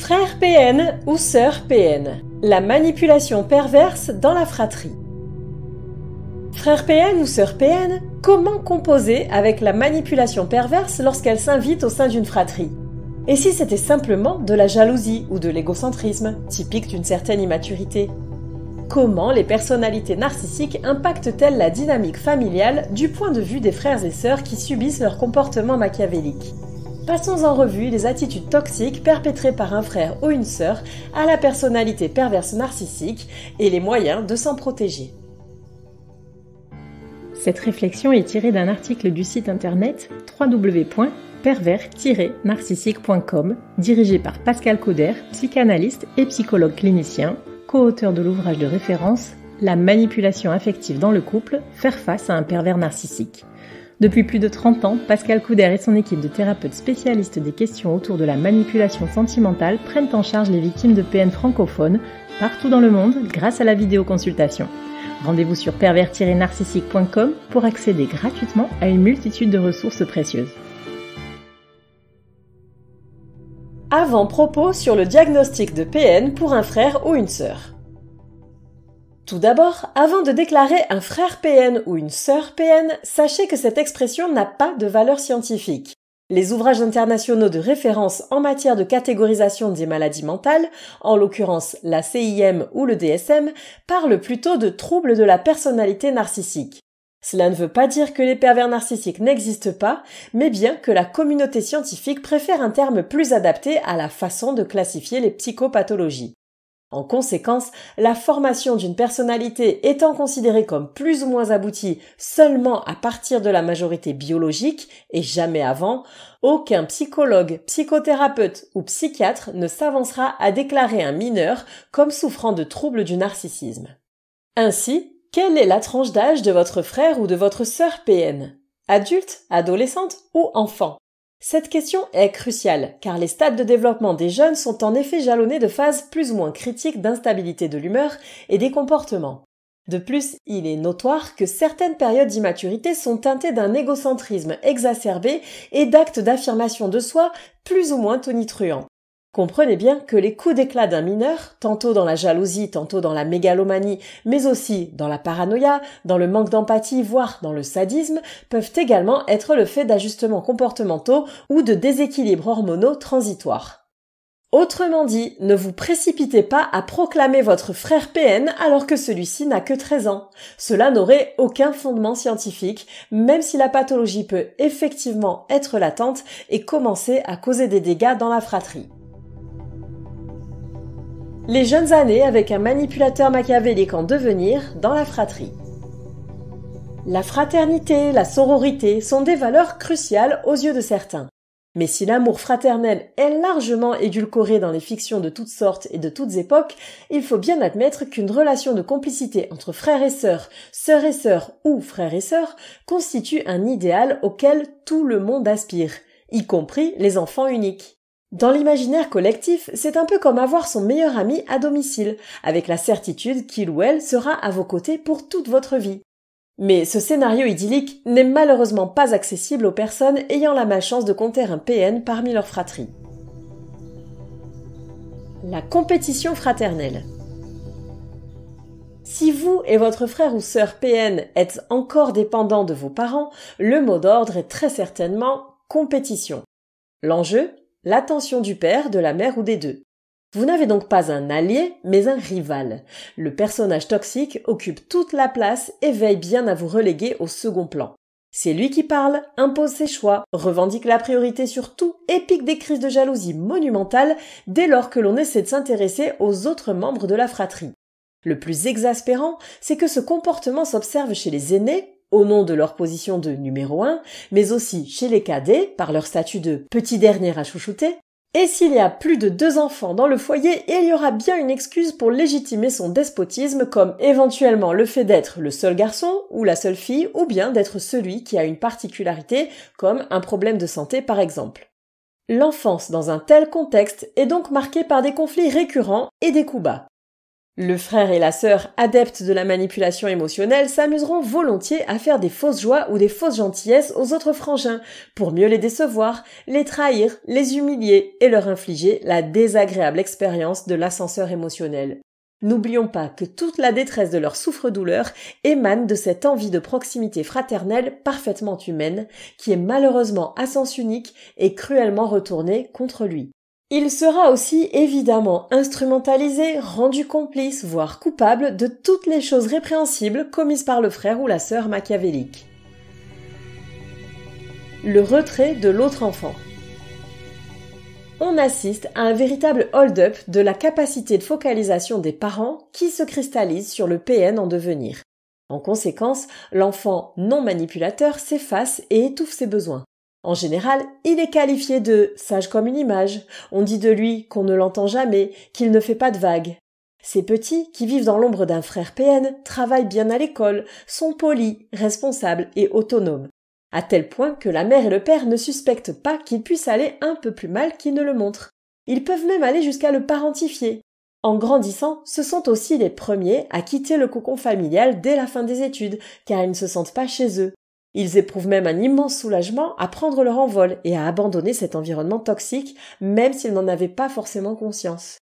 Frère PN ou sœur PN, la manipulation perverse dans la fratrie. Frère PN ou sœur PN, comment composer avec la manipulation perverse lorsqu'elle s'invite au sein d'une fratrie? Et si c'était simplement de la jalousie ou de l'égocentrisme, typique d'une certaine immaturité? Comment les personnalités narcissiques impactent-elles la dynamique familiale du point de vue des frères et sœurs qui subissent leur comportement machiavélique? Passons en revue les attitudes toxiques perpétrées par un frère ou une sœur à la personnalité perverse narcissique et les moyens de s'en protéger. Cette réflexion est tirée d'un article du site internet www.pervers-narcissique.com dirigé par Pascal Cauder, psychanalyste et psychologue clinicien, co-auteur de l'ouvrage de référence « La manipulation affective dans le couple, faire face à un pervers narcissique ». Depuis plus de 30 ans, Pascal Cauder et son équipe de thérapeutes spécialistes des questions autour de la manipulation sentimentale prennent en charge les victimes de PN francophones partout dans le monde grâce à la vidéoconsultation. Rendez-vous sur pervers-narcissique.com pour accéder gratuitement à une multitude de ressources précieuses. Avant-propos sur le diagnostic de PN pour un frère ou une sœur. Tout d'abord, avant de déclarer un frère PN ou une sœur PN, sachez que cette expression n'a pas de valeur scientifique. Les ouvrages internationaux de référence en matière de catégorisation des maladies mentales, en l'occurrence la CIM ou le DSM, parlent plutôt de troubles de la personnalité narcissique. Cela ne veut pas dire que les pervers narcissiques n'existent pas, mais bien que la communauté scientifique préfère un terme plus adapté à la façon de classifier les psychopathologies. En conséquence, la formation d'une personnalité étant considérée comme plus ou moins aboutie seulement à partir de la majorité biologique et jamais avant, aucun psychologue, psychothérapeute ou psychiatre ne s'avancera à déclarer un mineur comme souffrant de troubles du narcissisme. Ainsi, quelle est la tranche d'âge de votre frère ou de votre sœur PN? Adulte, adolescente ou enfant? Cette question est cruciale, car les stades de développement des jeunes sont en effet jalonnés de phases plus ou moins critiques d'instabilité de l'humeur et des comportements. De plus, il est notoire que certaines périodes d'immaturité sont teintées d'un égocentrisme exacerbé et d'actes d'affirmation de soi plus ou moins tonitruants. Comprenez bien que les coups d'éclat d'un mineur, tantôt dans la jalousie, tantôt dans la mégalomanie, mais aussi dans la paranoïa, dans le manque d'empathie, voire dans le sadisme, peuvent également être le fait d'ajustements comportementaux ou de déséquilibres hormonaux transitoires. Autrement dit, ne vous précipitez pas à proclamer votre frère PN alors que celui-ci n'a que 13 ans. Cela n'aurait aucun fondement scientifique, même si la pathologie peut effectivement être latente et commencer à causer des dégâts dans la fratrie. Les jeunes années avec un manipulateur machiavélique en devenir dans la fratrie. La fraternité, la sororité sont des valeurs cruciales aux yeux de certains. Mais si l'amour fraternel est largement édulcoré dans les fictions de toutes sortes et de toutes époques, il faut bien admettre qu'une relation de complicité entre frères et sœurs ou frères et sœurs constitue un idéal auquel tout le monde aspire, y compris les enfants uniques. Dans l'imaginaire collectif, c'est un peu comme avoir son meilleur ami à domicile, avec la certitude qu'il ou elle sera à vos côtés pour toute votre vie. Mais ce scénario idyllique n'est malheureusement pas accessible aux personnes ayant la malchance de compter un PN parmi leur fratrie. La compétition fraternelle. Si vous et votre frère ou sœur PN êtes encore dépendants de vos parents, le mot d'ordre est très certainement compétition. L'enjeu ? L'attention du père, de la mère ou des deux. Vous n'avez donc pas un allié, mais un rival. Le personnage toxique occupe toute la place et veille bien à vous reléguer au second plan. C'est lui qui parle, impose ses choix, revendique la priorité sur tout et pique des crises de jalousie monumentales dès lors que l'on essaie de s'intéresser aux autres membres de la fratrie. Le plus exaspérant, c'est que ce comportement s'observe chez les aînés, au nom de leur position de numéro 1, mais aussi chez les cadets, par leur statut de petit dernier à chouchouter. Et s'il y a plus de 2 enfants dans le foyer, il y aura bien une excuse pour légitimer son despotisme, comme éventuellement le fait d'être le seul garçon ou la seule fille, ou bien d'être celui qui a une particularité, comme un problème de santé par exemple. L'enfance dans un tel contexte est donc marquée par des conflits récurrents et des coups bas. Le frère et la sœur, adeptes de la manipulation émotionnelle, s'amuseront volontiers à faire des fausses joies ou des fausses gentillesses aux autres frangins, pour mieux les décevoir, les trahir, les humilier et leur infliger la désagréable expérience de l'ascenseur émotionnel. N'oublions pas que toute la détresse de leur souffre-douleur émane de cette envie de proximité fraternelle parfaitement humaine, qui est malheureusement à sens unique et cruellement retournée contre lui. Il sera aussi évidemment instrumentalisé, rendu complice, voire coupable de toutes les choses répréhensibles commises par le frère ou la sœur machiavélique. Le retrait de l'autre enfant. On assiste à un véritable hold-up de la capacité de focalisation des parents qui se cristallise sur le PN en devenir. En conséquence, l'enfant non manipulateur s'efface et étouffe ses besoins. En général, il est qualifié de « sage comme une image », on dit de lui qu'on ne l'entend jamais, qu'il ne fait pas de vagues. Ces petits, qui vivent dans l'ombre d'un frère PN, travaillent bien à l'école, sont polis, responsables et autonomes. À tel point que la mère et le père ne suspectent pas qu'il puisse aller un peu plus mal qu'ils ne le montrent. Ils peuvent même aller jusqu'à le parentifier. En grandissant, ce sont aussi les premiers à quitter le cocon familial dès la fin des études, car ils ne se sentent pas chez eux. Ils éprouvent même un immense soulagement à prendre leur envol et à abandonner cet environnement toxique, même s'ils n'en avaient pas forcément conscience.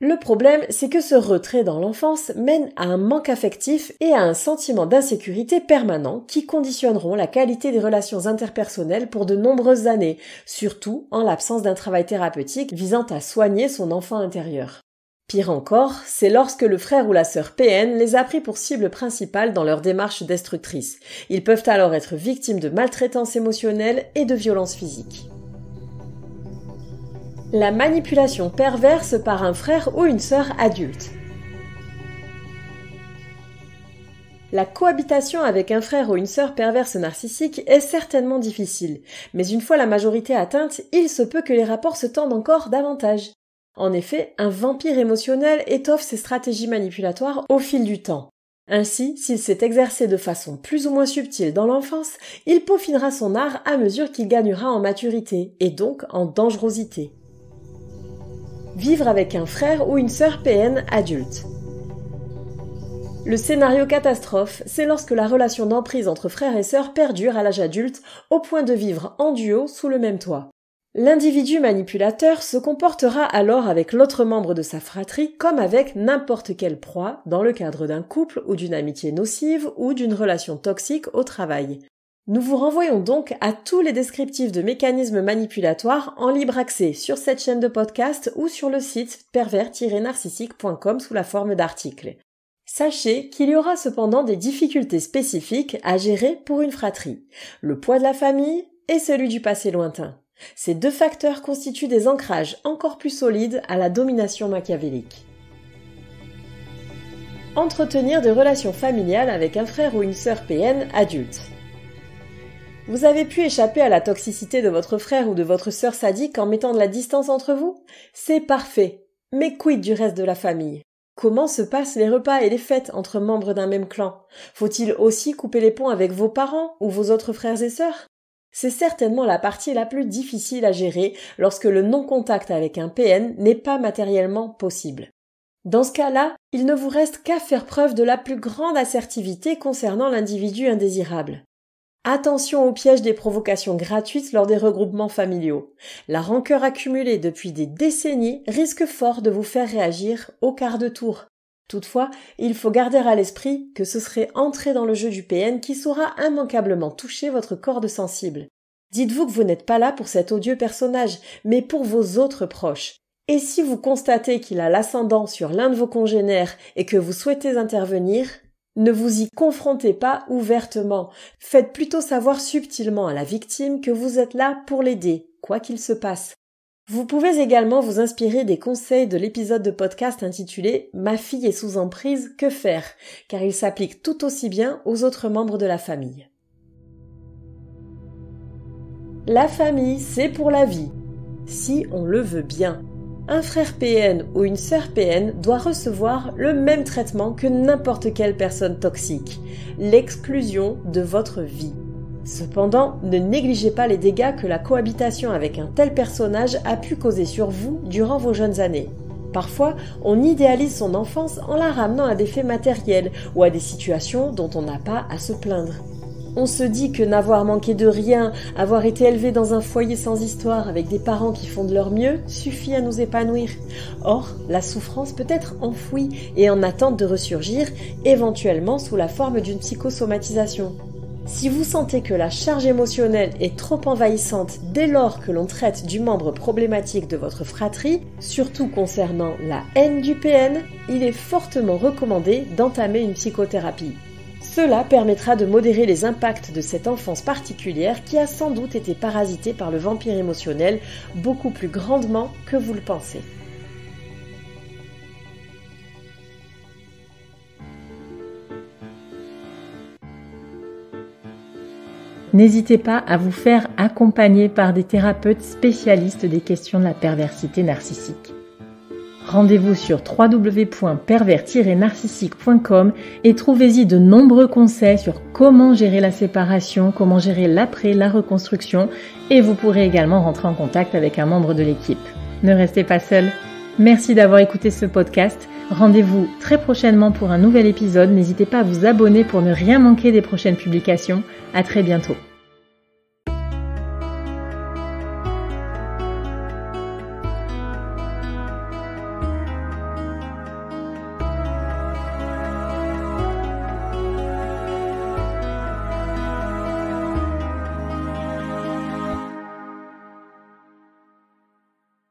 Le problème, c'est que ce retrait dans l'enfance mène à un manque affectif et à un sentiment d'insécurité permanent qui conditionneront la qualité des relations interpersonnelles pour de nombreuses années, surtout en l'absence d'un travail thérapeutique visant à soigner son enfant intérieur. Pire encore, c'est lorsque le frère ou la sœur PN les a pris pour cible principale dans leur démarche destructrice. Ils peuvent alors être victimes de maltraitance émotionnelle et de violences physiques. La manipulation perverse par un frère ou une sœur adulte. La cohabitation avec un frère ou une sœur perverse narcissique est certainement difficile, mais une fois la majorité atteinte, il se peut que les rapports se tendent encore davantage. En effet, un vampire émotionnel étoffe ses stratégies manipulatoires au fil du temps. Ainsi, s'il s'est exercé de façon plus ou moins subtile dans l'enfance, il peaufinera son art à mesure qu'il gagnera en maturité, et donc en dangerosité. Vivre avec un frère ou une sœur PN adulte. Le scénario catastrophe, c'est lorsque la relation d'emprise entre frères et sœurs perdure à l'âge adulte, au point de vivre en duo sous le même toit. L'individu manipulateur se comportera alors avec l'autre membre de sa fratrie comme avec n'importe quelle proie dans le cadre d'un couple ou d'une amitié nocive ou d'une relation toxique au travail. Nous vous renvoyons donc à tous les descriptifs de mécanismes manipulatoires en libre accès sur cette chaîne de podcast ou sur le site pervers-narcissique.com sous la forme d'articles. Sachez qu'il y aura cependant des difficultés spécifiques à gérer pour une fratrie, le poids de la famille et celui du passé lointain. Ces deux facteurs constituent des ancrages encore plus solides à la domination machiavélique. Entretenir des relations familiales avec un frère ou une sœur PN adulte. Vous avez pu échapper à la toxicité de votre frère ou de votre sœur sadique en mettant de la distance entre vous? C'est parfait. Mais quid du reste de la famille? Comment se passent les repas et les fêtes entre membres d'un même clan? Faut-il aussi couper les ponts avec vos parents ou vos autres frères et sœurs? C'est certainement la partie la plus difficile à gérer lorsque le non-contact avec un PN n'est pas matériellement possible. Dans ce cas-là, il ne vous reste qu'à faire preuve de la plus grande assertivité concernant l'individu indésirable. Attention au piège des provocations gratuites lors des regroupements familiaux. La rancœur accumulée depuis des décennies risque fort de vous faire réagir au quart de tour. Toutefois, il faut garder à l'esprit que ce serait entrer dans le jeu du PN qui saura immanquablement toucher votre corde sensible. Dites-vous que vous n'êtes pas là pour cet odieux personnage, mais pour vos autres proches. Et si vous constatez qu'il a l'ascendant sur l'un de vos congénères et que vous souhaitez intervenir, ne vous y confrontez pas ouvertement. Faites plutôt savoir subtilement à la victime que vous êtes là pour l'aider, quoi qu'il se passe. Vous pouvez également vous inspirer des conseils de l'épisode de podcast intitulé « Ma fille est sous emprise, que faire ?» car il s'applique tout aussi bien aux autres membres de la famille. La famille, c'est pour la vie, si on le veut bien. Un frère PN ou une sœur PN doit recevoir le même traitement que n'importe quelle personne toxique, l'exclusion de votre vie. Cependant, ne négligez pas les dégâts que la cohabitation avec un tel personnage a pu causer sur vous durant vos jeunes années. Parfois, on idéalise son enfance en la ramenant à des faits matériels ou à des situations dont on n'a pas à se plaindre. On se dit que n'avoir manqué de rien, avoir été élevé dans un foyer sans histoire avec des parents qui font de leur mieux, suffit à nous épanouir. Or, la souffrance peut être enfouie et en attente de ressurgir, éventuellement sous la forme d'une psychosomatisation. Si vous sentez que la charge émotionnelle est trop envahissante dès lors que l'on traite du membre problématique de votre fratrie, surtout concernant la haine du PN, il est fortement recommandé d'entamer une psychothérapie. Cela permettra de modérer les impacts de cette enfance particulière qui a sans doute été parasitée par le vampire émotionnel beaucoup plus grandement que vous le pensez. N'hésitez pas à vous faire accompagner par des thérapeutes spécialistes des questions de la perversité narcissique. Rendez-vous sur www.pervers-narcissique.com et trouvez-y de nombreux conseils sur comment gérer la séparation, comment gérer l'après, la reconstruction, et vous pourrez également rentrer en contact avec un membre de l'équipe. Ne restez pas seul. Merci d'avoir écouté ce podcast. Rendez-vous très prochainement pour un nouvel épisode. N'hésitez pas à vous abonner pour ne rien manquer des prochaines publications. À très bientôt.